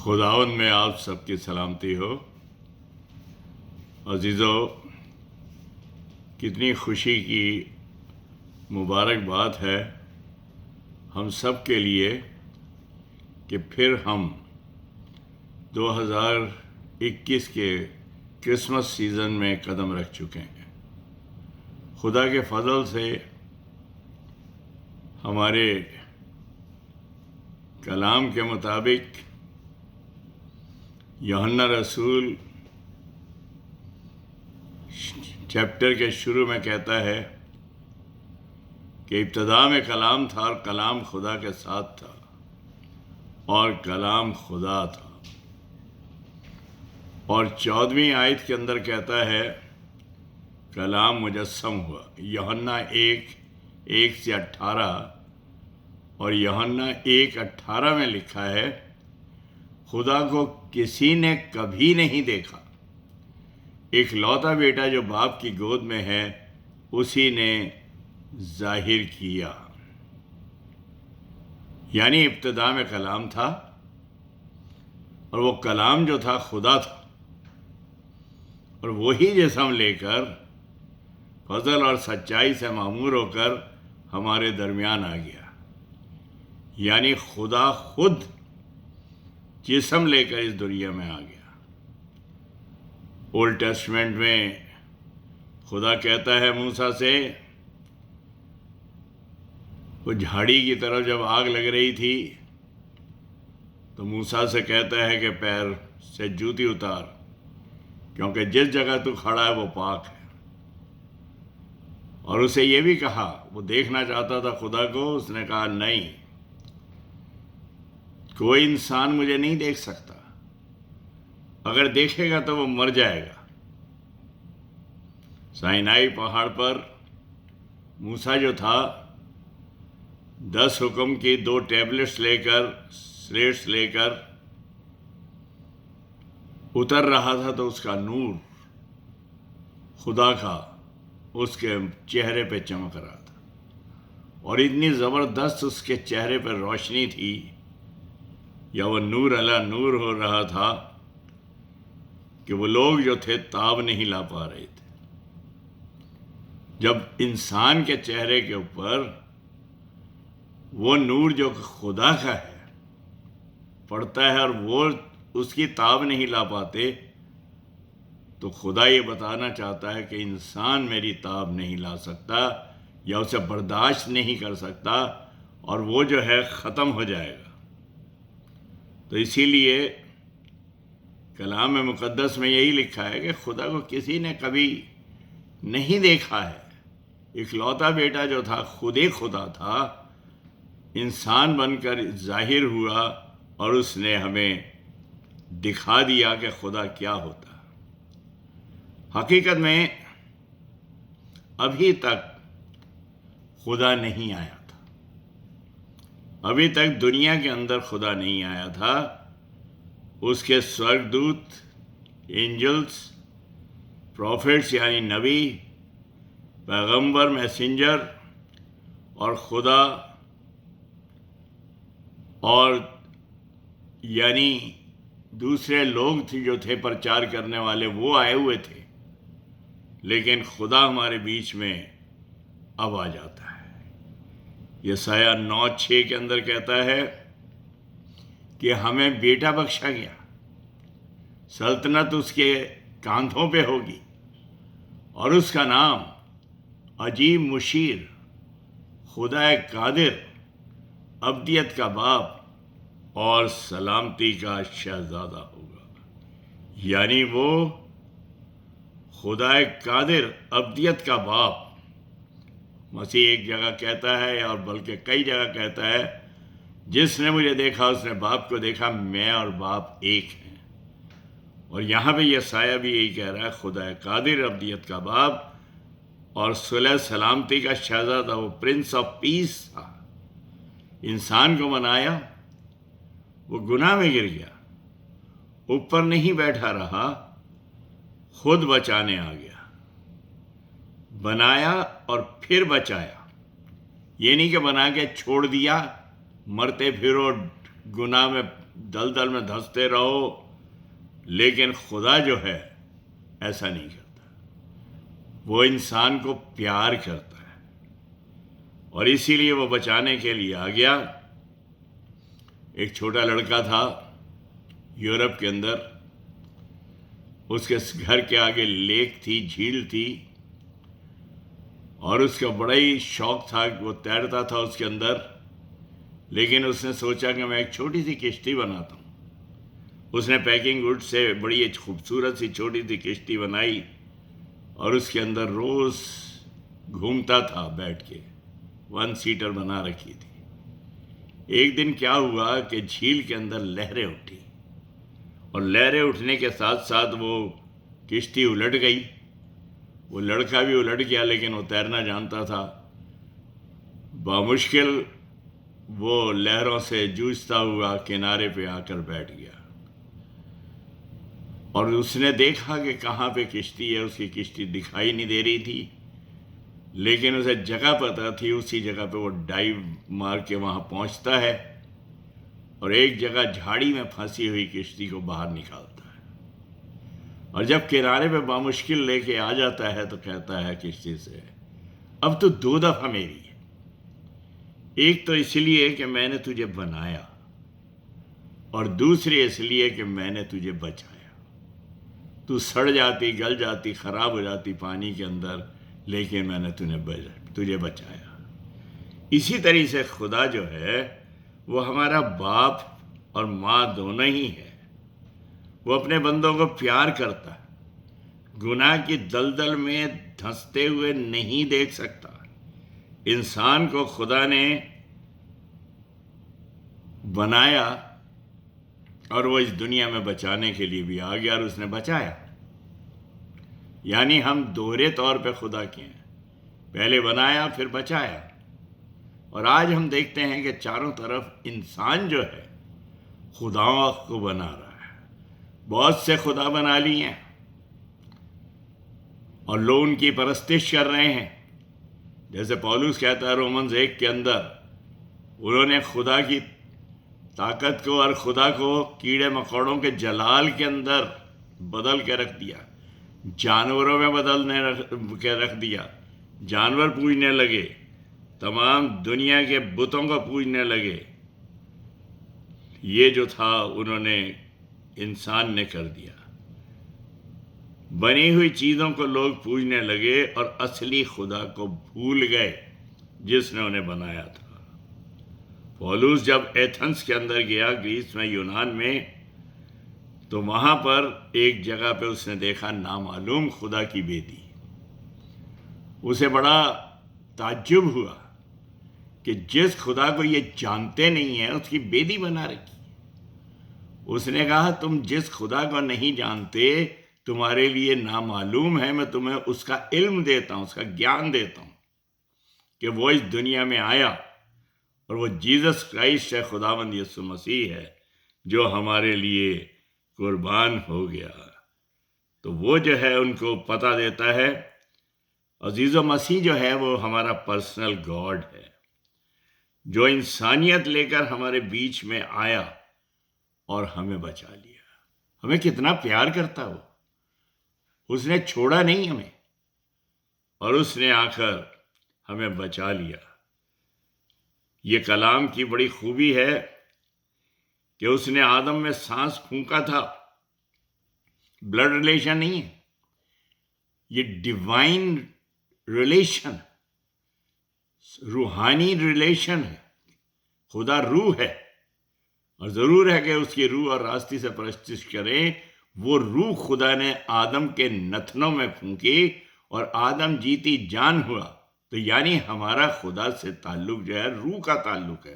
خداوند میں آپ سب کی سلامتی ہو۔ عزیزو، کتنی خوشی کی مبارکباد ہے ہم سب کے لیے کہ پھر ہم 2021 کے کرسمس سیزن میں قدم رکھ چکے ہیں۔ خدا کے فضل سے ہمارے کلام کے مطابق یوحنا رسول چیپٹر کے شروع میں کہتا ہے کہ ابتدا میں کلام تھا اور کلام خدا کے ساتھ تھا اور کلام خدا تھا۔ اور 14ویں آیت کے اندر کہتا ہے کلام مجسم ہوا۔ یوحنا 1:1-18 اور یوحنا 1:18 میں لکھا ہے، خدا کو کسی نے کبھی نہیں دیکھا، اکلوتا بیٹا جو باپ کی گود میں ہے اسی نے ظاہر کیا۔ یعنی ابتدا میں کلام تھا اور وہ کلام جو تھا خدا تھا، اور وہی جسم لے کر فضل اور سچائی سے معمور ہو کر ہمارے درمیان آ گیا۔ یعنی خدا خود جسم لے کر اس دنیا میں آ گیا۔ اولڈ ٹیسٹمنٹ میں خدا کہتا ہے موسیٰ سے، وہ جھاڑی کی طرف جب آگ لگ رہی تھی تو موسیٰ سے کہتا ہے کہ پیر سے جوتی اتار، کیونکہ جس جگہ تو کھڑا ہے وہ پاک ہے۔ اور اسے یہ بھی کہا، وہ دیکھنا چاہتا تھا خدا کو، اس نے کہا نہیں، کوئی انسان مجھے نہیں دیکھ سکتا، اگر دیکھے گا تو وہ مر جائے گا۔ سینائی پہاڑ پر موسیٰ جو تھا 10 حکم کی 2 ٹیبلٹس لے کر، سلیٹس لے کر اتر رہا تھا تو اس کا نور خدا کا اس کے چہرے پہ چمک رہا تھا، اور اتنی زبردست اس کے چہرے پہ روشنی تھی، یا وہ نور علی نور ہو رہا تھا کہ وہ لوگ جو تھے تاب نہیں لا پا رہے تھے۔ جب انسان کے چہرے کے اوپر وہ نور جو خدا کا ہے پڑتا ہے اور وہ اس کی تاب نہیں لا پاتے، تو خدا یہ بتانا چاہتا ہے کہ انسان میری تاب نہیں لا سکتا یا اسے برداشت نہیں کر سکتا، اور وہ جو ہے ختم ہو جائے گا۔ تو اسی لیے کلام مقدس میں یہی لکھا ہے کہ خدا کو کسی نے کبھی نہیں دیکھا ہے، اکلوتا بیٹا جو تھا خود ہی خدا تھا، انسان بن کر ظاہر ہوا اور اس نے ہمیں دکھا دیا کہ خدا کیا ہوتا ہے۔ حقیقت میں ابھی تک خدا نہیں آیا تھا، ابھی تک دنیا کے اندر خدا نہیں آیا تھا۔ اس کے سورگدوت، اینجلز، پروفیٹس یعنی نبی، پیغمبر، میسنجر، اور خدا اور یعنی دوسرے لوگ تھے جو تھے پرچار کرنے والے، وہ آئے ہوئے تھے، لیکن خدا ہمارے بیچ میں اب آ جاتا ہے۔ یسایہ 9:6 کے اندر کہتا ہے کہ ہمیں بیٹا بخشا گیا، سلطنت اس کے کاندھوں پہ ہوگی، اور اس کا نام عجیب مشیر، خدا قادر، ابدیت کا باپ اور سلامتی کا شہزادہ ہوگا۔ یعنی وہ خدا قادر، ابدیت کا باپ، مسیح ایک جگہ کہتا ہے اور بلکہ کئی جگہ کہتا ہے، جس نے مجھے دیکھا اس نے باپ کو دیکھا، میں اور باپ ایک ہیں۔ اور یہاں پہ یسایہ بھی یہی کہہ رہا ہے، خدا قادر، ابدیت کا باپ اور صلح سلامتی کا شہزادہ، وہ پرنس آف پیس تھا۔ انسان کو بنایا، وہ گناہ میں گر گیا، اوپر نہیں بیٹھا رہا، خود بچانے آ گیا، بنایا اور پھر بچایا۔ یہ نہیں کہ بنا کے چھوڑ دیا، مرتے پھرو، گناہ میں دلدل میں دھنستے رہو، لیکن خدا جو ہے ایسا نہیں کرتا، وہ انسان کو پیار کرتا ہے، اور اسی لیے وہ بچانے کے لیے آ گیا۔ ایک چھوٹا لڑکا تھا یورپ کے اندر، اس کے گھر کے آگے لیک تھی، جھیل تھی، اور اس کا بڑا ہی شوق تھا کہ وہ تیرتا تھا اس کے اندر، لیکن اس نے سوچا کہ میں ایک چھوٹی سی کشتی بناتا ہوں۔ اس نے پیکنگ وڈ سے بڑی خوبصورت سی چھوٹی سی کشتی بنائی، اور اس کے اندر روز گھومتا تھا بیٹھ کے، 1 سیٹر بنا رکھی تھی۔ ایک دن کیا ہوا کہ جھیل کے اندر لہریں اٹھی، اور لہریں اٹھنے کے ساتھ ساتھ وہ کشتی الٹ گئی۔ وہ لڑکا بھی الٹ گیا، لیکن وہ تیرنا جانتا تھا۔ بامشکل وہ لہروں سے جوجھتا ہوا کنارے پہ آ کر بیٹھ گیا، اور اس نے دیکھا کہ کہاں پہ کشتی ہے۔ اس کی کشتی دکھائی نہیں دے رہی تھی، لیکن اسے جگہ پتہ تھی۔ اسی جگہ پہ وہ ڈائیو مار کے وہاں پہنچتا ہے، اور ایک جگہ جھاڑی میں پھنسی ہوئی کشتی کو باہر نکالتا ہے، اور جب کنارے پہ بامشکل لے کے آ جاتا ہے تو کہتا ہے کشتی سے، اب تو 2 دفعہ میری ہے، ایک تو اس لیے کہ میں نے تجھے بنایا، اور دوسری اس لیے کہ میں نے تجھے بچایا۔ تو سڑ جاتی، گل جاتی، خراب ہو جاتی پانی کے اندر، لیکن میں نے تجھے بچایا۔ اسی طرح سے خدا جو ہے وہ ہمارا باپ اور ماں دونوں ہی ہے۔ وہ اپنے بندوں کو پیار کرتا ہے، گناہ کی دلدل میں دھنستے ہوئے نہیں دیکھ سکتا۔ انسان کو خدا نے بنایا، اور وہ اس دنیا میں بچانے کے لیے بھی آ گیا، اور اس نے بچایا۔ یعنی ہم دوہرے طور پہ خدا کے ہیں، پہلے بنایا پھر بچایا۔ اور آج ہم دیکھتے ہیں کہ چاروں طرف انسان جو ہے خداؤں کو بنا رہا ہے۔ بہت سے خدا بنا لیے ہیں، اور لوگ ان کی پرستش کر رہے ہیں۔ جیسے پولس کہتا ہے رومنز 1 کے اندر، انہوں نے خدا کی طاقت کو اور خدا کو کیڑے مکوڑوں کے جلال کے اندر بدل کے رکھ دیا، جانوروں میں بدلنے کے رکھ دیا۔ جانور پوجنے لگے، تمام دنیا کے بتوں کو پوجنے لگے۔ یہ جو تھا انہوں نے انسان نے کر دیا۔ بنی ہوئی چیزوں کو لوگ پوجنے لگے، اور اصلی خدا کو بھول گئے جس نے انہیں بنایا تھا۔ پولس جب ایتھنس کے اندر گیا، گریس میں، یونان میں، تو وہاں پر ایک جگہ پہ اس نے دیکھا نامعلوم خدا کی بیدی۔ اسے بڑا تعجب ہوا کہ جس خدا کو یہ جانتے نہیں ہیں اس کی بیدی بنا رکھی۔ اس نے کہا تم جس خدا کو نہیں جانتے، تمہارے لیے نامعلوم ہے، میں تمہیں اس کا علم دیتا ہوں، اس کا گیان دیتا ہوں کہ وہ اس دنیا میں آیا، اور وہ جیزس کرائسٹ ہے، خداوند یسوع مسیح ہے، جو ہمارے لیے قربان ہو گیا۔ تو وہ جو ہے ان کو پتہ دیتا ہے۔ عزیز و مسیح جو ہے وہ ہمارا پرسنل گاڈ ہے، جو انسانیت لے کر ہمارے بیچ میں آیا اور ہمیں بچا لیا۔ ہمیں کتنا پیار کرتا وہ، اس نے چھوڑا نہیں ہمیں، اور اس نے آ کر ہمیں بچا لیا۔ یہ کلام کی بڑی خوبی ہے کہ اس نے آدم میں سانس پھونکا تھا۔ بلڈ ریلیشن نہیں ہے، یہ ڈیوائن ریلیشن، روحانی ریلیشن ہے۔ خدا روح ہے، اور ضرور ہے کہ اس کی روح اور راستی سے پرستش کریں۔ وہ روح خدا نے آدم کے نتنوں میں پھونکی، اور آدم جیتی جان ہوا۔ تو یعنی ہمارا خدا سے تعلق جو ہے روح کا تعلق ہے،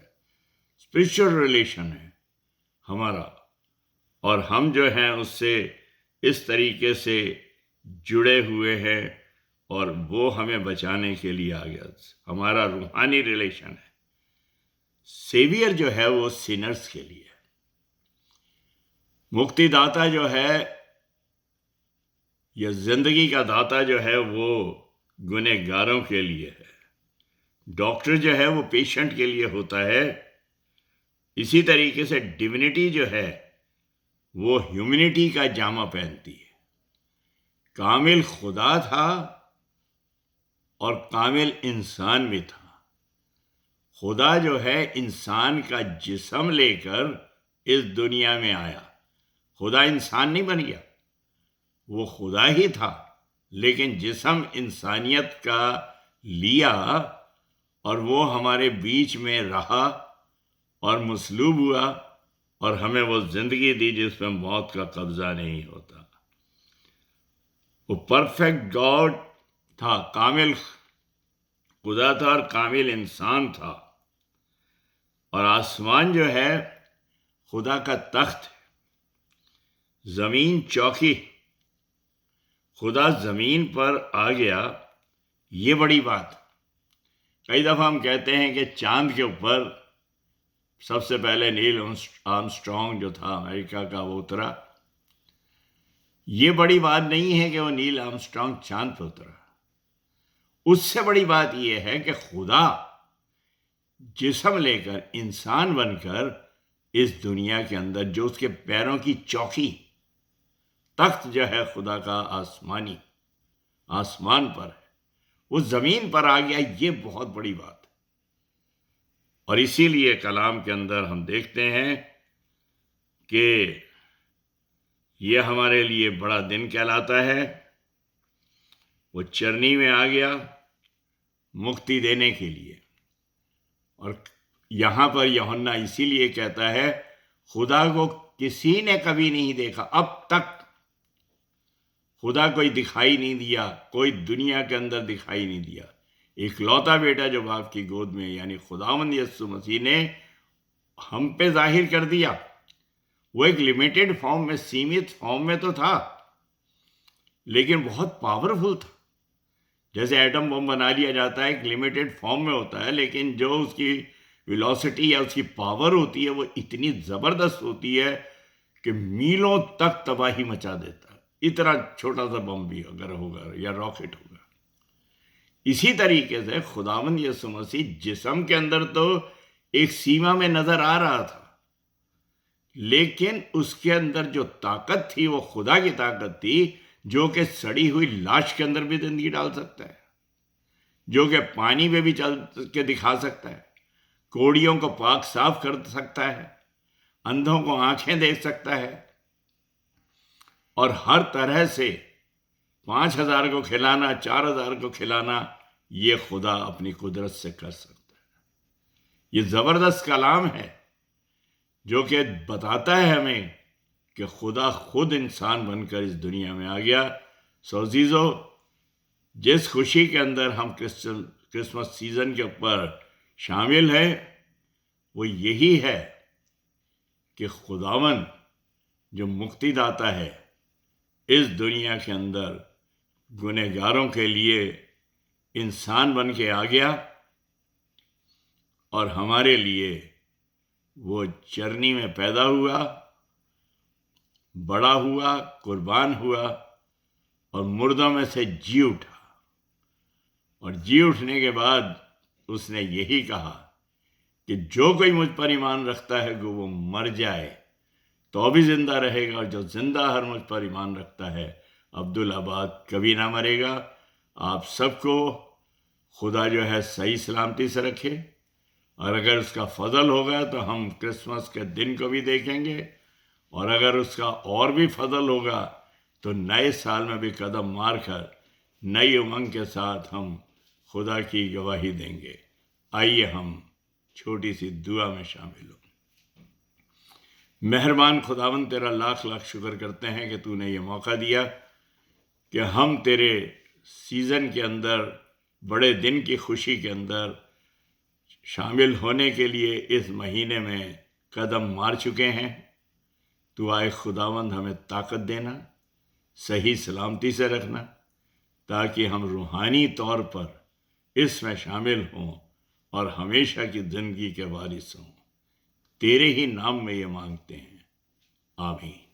اسپرچل ریلیشن ہے ہمارا، اور ہم جو ہیں اس سے اس طریقے سے جڑے ہوئے ہیں، اور وہ ہمیں بچانے کے لیے آ گیا۔ ہمارا روحانی ریلیشن ہے۔ سیویئر جو ہے وہ سینرز کے لیے، مکتی داتا جو ہے یا زندگی کا داتا جو ہے وہ گنہگاروں کے لیے ہے۔ ڈاکٹر جو ہے وہ پیشنٹ کے لیے ہوتا ہے، اسی طریقے سے ڈیونٹی جو ہے وہ ہیومنٹی کا جامہ پہنتی ہے. کامل خدا تھا اور کامل انسان بھی تھا. خدا جو ہے انسان کا جسم لے کر اس دنیا میں آیا. خدا انسان نہیں بن گیا، وہ خدا ہی تھا لیکن جسم انسانیت کا لیا اور وہ ہمارے بیچ میں رہا اور مصلوب ہوا اور ہمیں وہ زندگی دی جس میں موت کا قبضہ نہیں ہوتا. وہ پرفیکٹ گاڈ تھا، کامل خدا تھا اور کامل انسان تھا. اور آسمان جو ہے خدا کا تخت ہے، زمین چوکی. خدا زمین پر آ گیا، یہ بڑی بات. کئی دفعہ ہم کہتے ہیں کہ چاند کے اوپر سب سے پہلے نیل آرمسٹرانگ جو تھا امریکہ کا وہ اترا. یہ بڑی بات نہیں ہے کہ وہ نیل آرمسٹرانگ چاند پہ اترا. اس سے بڑی بات یہ ہے کہ خدا جسم لے کر انسان بن کر اس دنیا کے اندر جو اس کے پیروں کی چوکی، تخت جو ہے خدا کا آسمانی، آسمان پر ہے، وہ زمین پر آ گیا. یہ بہت بڑی بات ہے. اور اسی لیے کلام کے اندر ہم دیکھتے ہیں کہ یہ ہمارے لیے بڑا دن کہلاتا ہے. وہ چرنی میں آ گیا مکتی دینے کے لیے. اور یہاں پر یوحنا اسی لیے کہتا ہے خدا کو کسی نے کبھی نہیں دیکھا، اب تک خدا کوئی دکھائی نہیں دیا، کوئی دنیا کے اندر دکھائی نہیں دیا. اکلوتا بیٹا جو باپ کی گود میں یعنی خداوند یسوع مسیح نے ہم پہ ظاہر کر دیا. وہ ایک لیمیٹڈ فارم میں، سیمت فارم میں تو تھا لیکن بہت پاورفل تھا. جیسے ایٹم بم بنا لیا جاتا ہے، ایک لیمیٹڈ فارم میں ہوتا ہے لیکن جو اس کی ویلوسٹی یا اس کی پاور ہوتی ہے وہ اتنی زبردست ہوتی ہے کہ میلوں تک تباہی مچا دیتا ہے. اتنا چھوٹا سا بم بھی اگر ہوگا یا راکٹ ہوگا. اسی طریقے سے خداوند یسوع مسیح جسم کے اندر تو ایک سیما میں نظر آ رہا تھا لیکن اس کے اندر جو طاقت تھی وہ خدا کی طاقت تھی جو کہ سڑی ہوئی لاش کے اندر بھی زندگی ڈال سکتا ہے، جو کہ پانی میں بھی چل کے دکھا سکتا ہے، کوڑیوں کو پاک صاف کر سکتا ہے، اندھوں کو آنکھیں دیکھ سکتا ہے، اور ہر طرح سے 5000 کو کھلانا، 4000 کو کھلانا یہ خدا اپنی قدرت سے کر سکتا ہے. یہ زبردست کلام ہے جو کہ بتاتا ہے ہمیں کہ خدا خود انسان بن کر اس دنیا میں آ گیا. سو عزیزو، جس خوشی کے اندر ہم کرسمس سیزن کے اوپر شامل ہیں وہ یہی ہے کہ خداوند جو مکتی داتا ہے اس دنیا کے اندر گنہگاروں کے لیے انسان بن کے آ گیا اور ہمارے لیے وہ چرنی میں پیدا ہوا، بڑا ہوا، قربان ہوا اور مردوں میں سے جی اٹھا. اور جی اٹھنے کے بعد اس نے یہی کہا کہ جو کوئی مجھ پر ایمان رکھتا ہے کہ وہ مر جائے تو بھی زندہ رہے گا، اور جو زندہ ہر مجھ پر ایمان رکھتا ہے عبدالآباد کبھی نہ مرے گا. آپ سب کو خدا جو ہے صحیح سلامتی سے رکھے، اور اگر اس کا فضل ہوگا تو ہم کرسمس کے دن کو بھی دیکھیں گے، اور اگر اس کا اور بھی فضل ہوگا تو نئے سال میں بھی قدم مار کر نئی امنگ کے ساتھ ہم خدا کی گواہی دیں گے. آئیے ہم چھوٹی سی دعا میں شامل ہوں. مہربان خداوند، تیرا لاکھ لاکھ شکر کرتے ہیں کہ تو نے یہ موقع دیا کہ ہم تیرے سیزن کے اندر، بڑے دن کی خوشی کے اندر شامل ہونے کے لیے اس مہینے میں قدم مار چکے ہیں. تو آئے خداوند ہمیں طاقت دینا، صحیح سلامتی سے رکھنا، تاکہ ہم روحانی طور پر اس میں شامل ہوں اور ہمیشہ کی زندگی کے وارث ہوں. تیرے ہی نام میں یہ مانگتے ہیں، آمین.